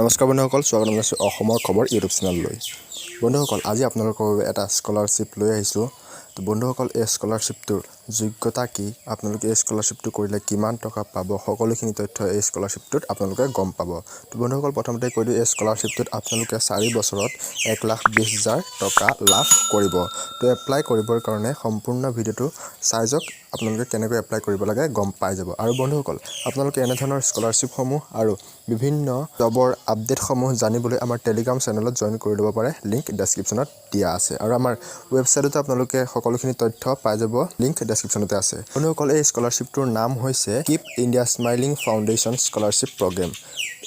নমস্কাৰ বন্ধুসকল, স্বাগতম জনাইছোঁ অসমৰ খবৰ ইউটিউব চেনেললৈ। বন্ধুসকল, আজি আপোনালোকৰ বাবে এটা স্কলাৰশ্বিপ লৈ আহিছোঁ। তো বন্ধুসকল, এই স্কলাৰশ্বিপটোৰ যোগ্যতা কি, আপোনালোকে এই স্কলাৰশ্বিপটো কৰিলে কিমান টকা পাব, সকলোখিনি তথ্য এই স্কলাৰশ্বিপটোত আপোনালোকে গম পাব। তো বন্ধুসকল, প্ৰথমতে কৈ দিওঁ, এই স্কলাৰশ্বিপটোত আপোনালোকে 4 বছৰত 1,20,000 টকা লাভ কৰিব। তো এপ্লাই কৰিবৰ কাৰণে সম্পূৰ্ণ ভিডিঅ'টো চাই যাওক, আপোনালোকে কেনেকৈ এপ্লাই কৰিব লাগে গম পাই যাব। আৰু বন্ধুসকল, আপোনালোকে এনেধৰণৰ স্কলাৰশ্বিপসমূহ আৰু বিভিন্ন জবৰ আপডেটসমূহ জানিবলৈ আমাৰ টেলিগ্ৰাম চেনেলত জইন কৰি ল'ব পাৰে। লিংক ডেছক্ৰিপশ্যনত দিয়া আছে আৰু আমাৰ ৱেবছাইটতো আপোনালোকে সকলোখিনি তথ্য পাই যাব, লিংক ডেছক্ৰিপশ্যনতে আছে। বন্ধুসকল, এই স্কলাৰশ্বিপটোৰ নাম হৈছে keep India smiling foundation scholarship programme.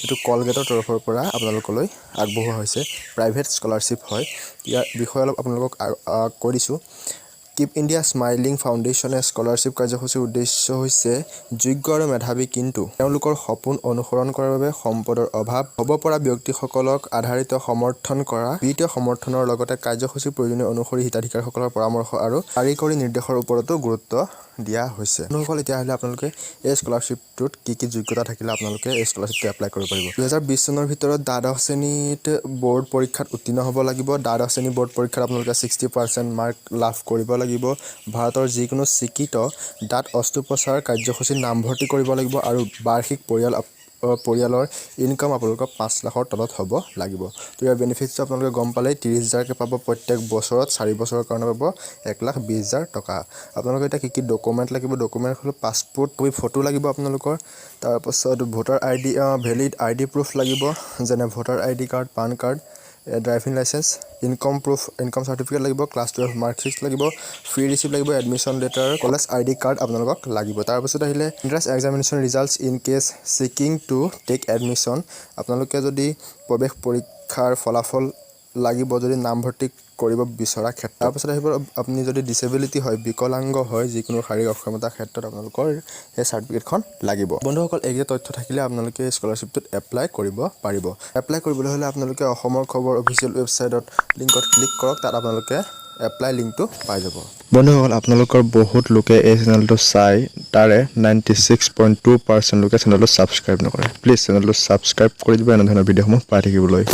এইটো কলগেটৰ তৰফৰ পৰা আপোনালোকলৈ আগবঢ়োৱা হৈছে। প্ৰাইভেট স্কলাৰশ্বিপ হয়। ইয়াৰ বিষয়ে অলপ আপোনালোকক কৈ দিছোঁ। কিপ ইণ্ডিয়া স্মাইলিং ফাউণ্ডেশ্যনে স্কলাৰশ্বিপ কাৰ্যসূচীৰ উদ্দেশ্য হৈছে যোগ্য আৰু মেধাৱী কিন্তু তেওঁলোকৰ সপোন অনুসৰণ কৰাৰ বাবে সম্পদৰ অভাৱ হ'ব পৰা ব্যক্তিসকলক আধাৰিত সমৰ্থন কৰা। বিত্তীয় সমৰ্থনৰ লগতে কাৰ্যসূচীৰ প্ৰয়োজনীয় অনুসৰি হিতাধিকাৰীসকলৰ পৰামৰ্শ আৰু কাৰিকৰী নিৰ্দেশৰ ওপৰতো গুৰুত্ব দিয়া হৈছে। বন্ধুসকল, এতিয়াহ'লে আপোনালোকে এই স্কলাৰশ্বিপটোত কি কি যোগ্যতা থাকিলে আপোনালোকে এই স্কলাৰশ্বিপটো এপ্লাই কৰিব পাৰিব। 2020 চনৰ ভিতৰত দ্বাদশ শ্ৰেণীত বৰ্ড পৰীক্ষাত উত্তীৰ্ণ হ'ব লাগিব। দ্বাদশ শ্ৰেণী বৰ্ড পৰীক্ষাত আপোনালোকে 60% মাৰ্ক লাভ কৰিব লাগিব। ভাৰতৰ যিকোনো স্বীকৃত দাঁত অস্ত্ৰোপচাৰ কাৰ্যসূচীত নামভৰ্তি কৰিব লাগিব আৰু বাৰ্ষিক পৰিয়ালৰ ইনকাম আপোনালোকৰ 5 লাখৰ তলত হ'ব লাগিব। তো ইয়াৰ বেনিফিটছটো আপোনালোকে গম পালেই, 30,000কৈ পাব প্ৰত্যেক বছৰত, 4 বছৰৰ কাৰণে পাব 1,20,000 টকা। আপোনালোকে এতিয়া কি ডকুমেণ্ট লাগিব, ডকুমেণ্ট হ'ল পাছপোৰ্ট ফটো লাগিব আপোনালোকৰ, তাৰপাছত voter ID valid ID proof লাগিব, যেনে voter ID card, PAN card, driving licence, income certificate লাগিব, ক্লাছ 12 মাৰ্কশ্বিট লাগিব, ফ্ৰী ৰিচিপ্ট লাগিব, admission letter, college ID card আপোনালোকক লাগিব। তাৰপাছত আহিলে entrance examination results in case seeking to take admission. আপোনালোকে যদি প্ৰৱেশ পৰীক্ষাৰ ফলাফল লাগিব যদি নামভৰ্তি কৰিব বিচৰা ক্ষেত্ৰত। তাৰপাছত আহিব আপুনি যদি ডিচেবিলিটি হয়, বিকলাংগ হয়, যিকোনো শাৰীৰিক অক্ষমতাৰ ক্ষেত্ৰত আপোনালোকৰ সেই চাৰ্টিফিকেটখন লাগিব। বন্ধুসকল, এইকেইটা তথ্য থাকিলে আপোনালোকে স্কলাৰশ্বিপটোত এপ্লাই কৰিব পাৰিব। এপ্লাই কৰিবলৈ হ'লে আপোনালোকে অসমৰ খবৰ অফিচিয়েল ৱেবছাইটত লিংকত ক্লিক কৰক, তাত আপোনালোকে এপ্লাই লিংকটো পাই যাব। বন্ধুসকল, আপোনালোকৰ বহুত লোকে এই চেনেলটো চাই তাৰে 96.2% লোকে চেনেলটো ছাবস্ক্ৰাইব নকৰে। প্লিজ চেনেলটো ছাবস্ক্ৰাইব কৰি দিব এনেধৰণৰ ভিডিঅ'সমূহ পাই থাকিবলৈ।